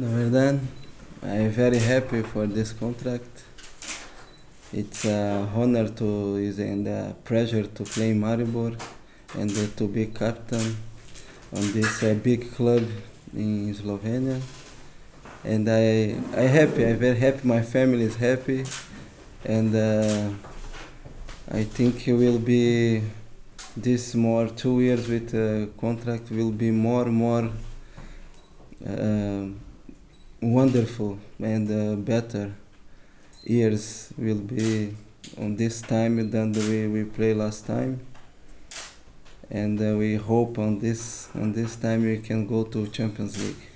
Na verdade, I'm very happy for this contract. It's a honor to is and a pleasure to play Maribor and to be captain on this big club in Slovenia. And I happy. I'm very happy. My family is happy, and I think it will be this more 2 years with contract will be more uh, wonderful and better years will be on this time than we play last time, and we hope on this time we can go to Champions League.